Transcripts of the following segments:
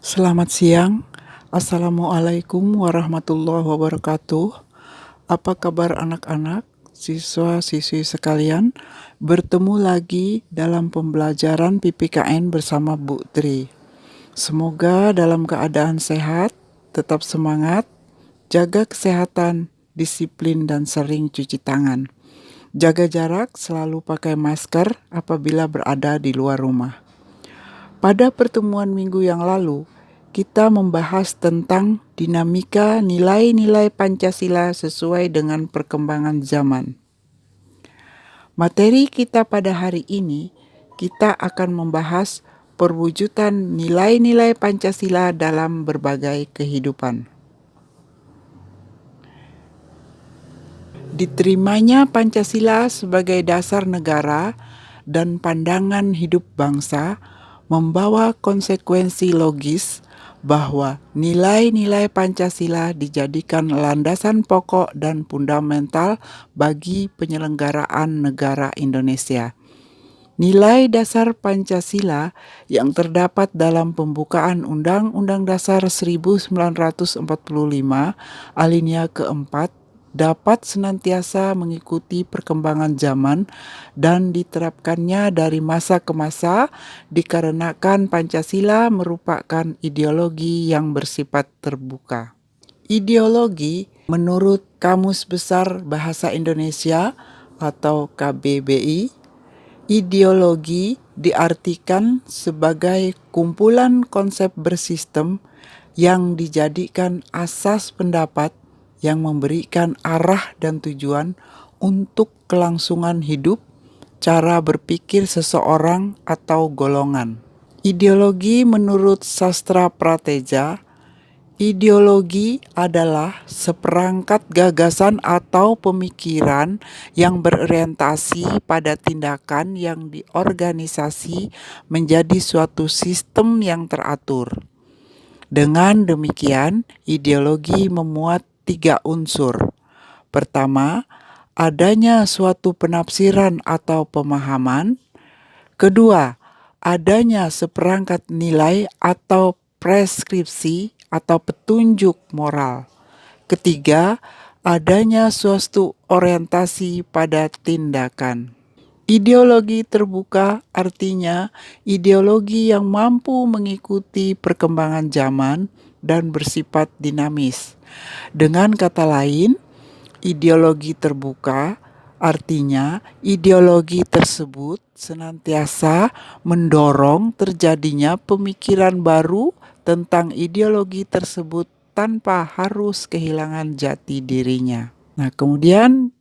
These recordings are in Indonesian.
Selamat siang. Assalamualaikum warahmatullahi wabarakatuh. Apa kabar anak-anak, siswa-siswi sekalian? Bertemu lagi dalam pembelajaran PPKN bersama Bu Tri. Semoga dalam keadaan sehat, tetap semangat, jaga kesehatan, disiplin dan sering cuci tangan. Jaga jarak, selalu pakai masker apabila berada di luar rumah. Pada pertemuan minggu yang lalu, kita membahas tentang dinamika nilai-nilai Pancasila sesuai dengan perkembangan zaman. Materi kita pada hari ini, kita akan membahas perwujudan nilai-nilai Pancasila dalam berbagai kehidupan. Diterimanya Pancasila sebagai dasar negara dan pandangan hidup bangsa membawa konsekuensi logis bahwa nilai-nilai Pancasila dijadikan landasan pokok dan fundamental bagi penyelenggaraan negara Indonesia. Nilai dasar Pancasila yang terdapat dalam pembukaan Undang-Undang Dasar 1945 alinea keempat dapat senantiasa mengikuti perkembangan zaman dan diterapkannya dari masa ke masa dikarenakan Pancasila merupakan ideologi yang bersifat terbuka. Ideologi menurut Kamus Besar Bahasa Indonesia atau KBBI, ideologi diartikan sebagai kumpulan konsep bersistem yang dijadikan asas pendapat yang memberikan arah dan tujuan untuk kelangsungan hidup, cara berpikir seseorang atau golongan. Ideologi menurut sastra prateja, ideologi adalah seperangkat gagasan atau pemikiran yang berorientasi pada tindakan yang diorganisasi menjadi suatu sistem yang teratur. Dengan demikian, ideologi memuat 3 unsur. Pertama, adanya suatu penafsiran atau pemahaman. Kedua, adanya seperangkat nilai atau preskripsi atau petunjuk moral. Ketiga, adanya suatu orientasi pada tindakan. Ideologi terbuka artinya ideologi yang mampu mengikuti perkembangan zaman dan bersifat dinamis. Dengan kata lain, ideologi terbuka artinya ideologi tersebut senantiasa mendorong terjadinya pemikiran baru tentang ideologi tersebut tanpa harus kehilangan jati dirinya. Nah, kemudian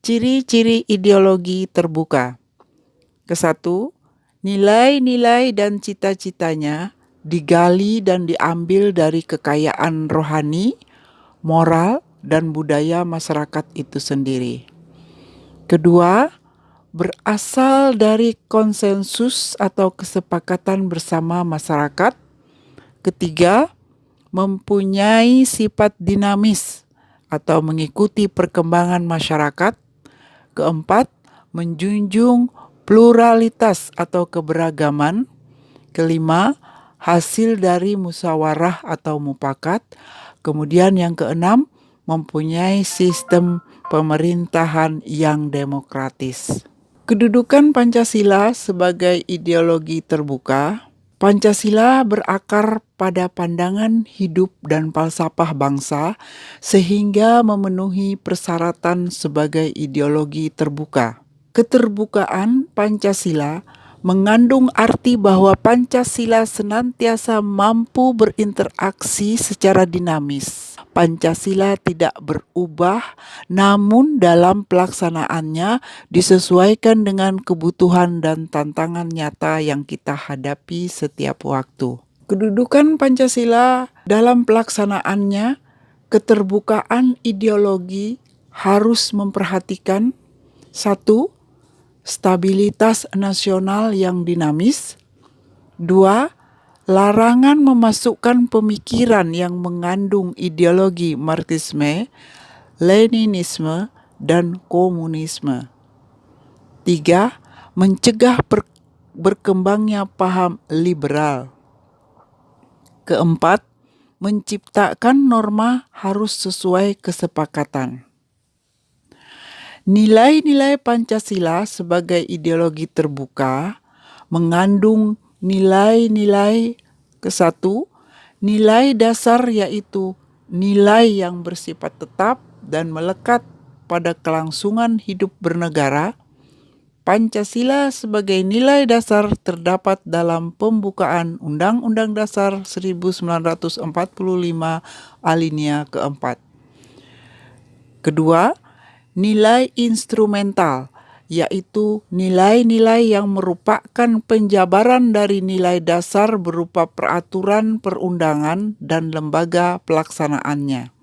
ciri-ciri ideologi terbuka. Kesatu, nilai-nilai dan cita-citanya digali dan diambil dari kekayaan rohani, moral, dan budaya masyarakat itu sendiri. Kedua, berasal dari konsensus atau kesepakatan bersama masyarakat. Ketiga, mempunyai sifat dinamis atau mengikuti perkembangan masyarakat. Keempat, menjunjung pluralitas atau keberagaman. Kelima, hasil dari musyawarah atau mufakat. Kemudian yang keenam, mempunyai sistem pemerintahan yang demokratis. Kedudukan Pancasila sebagai ideologi terbuka. Pancasila berakar pada pandangan hidup dan falsafah bangsa sehingga memenuhi persyaratan sebagai ideologi terbuka. Keterbukaan Pancasila mengandung arti bahwa Pancasila senantiasa mampu berinteraksi secara dinamis. Pancasila tidak berubah, namun dalam pelaksanaannya disesuaikan dengan kebutuhan dan tantangan nyata yang kita hadapi setiap waktu. Kedudukan Pancasila dalam pelaksanaannya, keterbukaan ideologi harus memperhatikan 1. Stabilitas nasional yang dinamis. 2. Larangan memasukkan pemikiran yang mengandung ideologi Marxisme, Leninisme, dan komunisme. 3. Mencegah berkembangnya paham liberal. Keempat, menciptakan norma harus sesuai kesepakatan. Nilai-nilai Pancasila sebagai ideologi terbuka mengandung nilai-nilai ke-1, nilai dasar yaitu nilai yang bersifat tetap dan melekat pada kelangsungan hidup bernegara. Pancasila sebagai nilai dasar terdapat dalam pembukaan Undang-Undang Dasar 1945 alinea keempat. Kedua, nilai instrumental, yaitu nilai-nilai yang merupakan penjabaran dari nilai dasar berupa peraturan perundangan dan lembaga pelaksanaannya.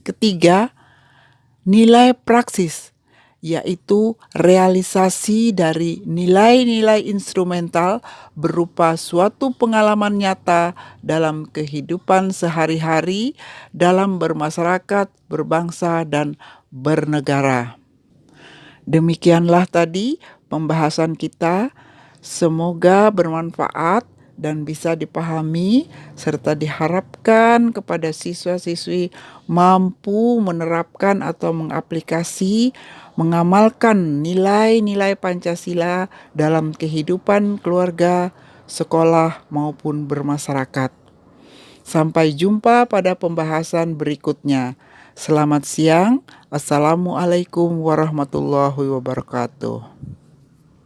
Ketiga, nilai praksis, yaitu realisasi dari nilai-nilai instrumental berupa suatu pengalaman nyata dalam kehidupan sehari-hari, dalam bermasyarakat, berbangsa, dan bernegara. Demikianlah tadi pembahasan kita. Semoga bermanfaat dan bisa dipahami, serta diharapkan kepada siswa-siswi mampu menerapkan atau mengaplikasi, mengamalkan nilai-nilai Pancasila dalam kehidupan keluarga, sekolah, maupun bermasyarakat. Sampai jumpa pada pembahasan berikutnya. Selamat siang. Assalamualaikum warahmatullahi wabarakatuh.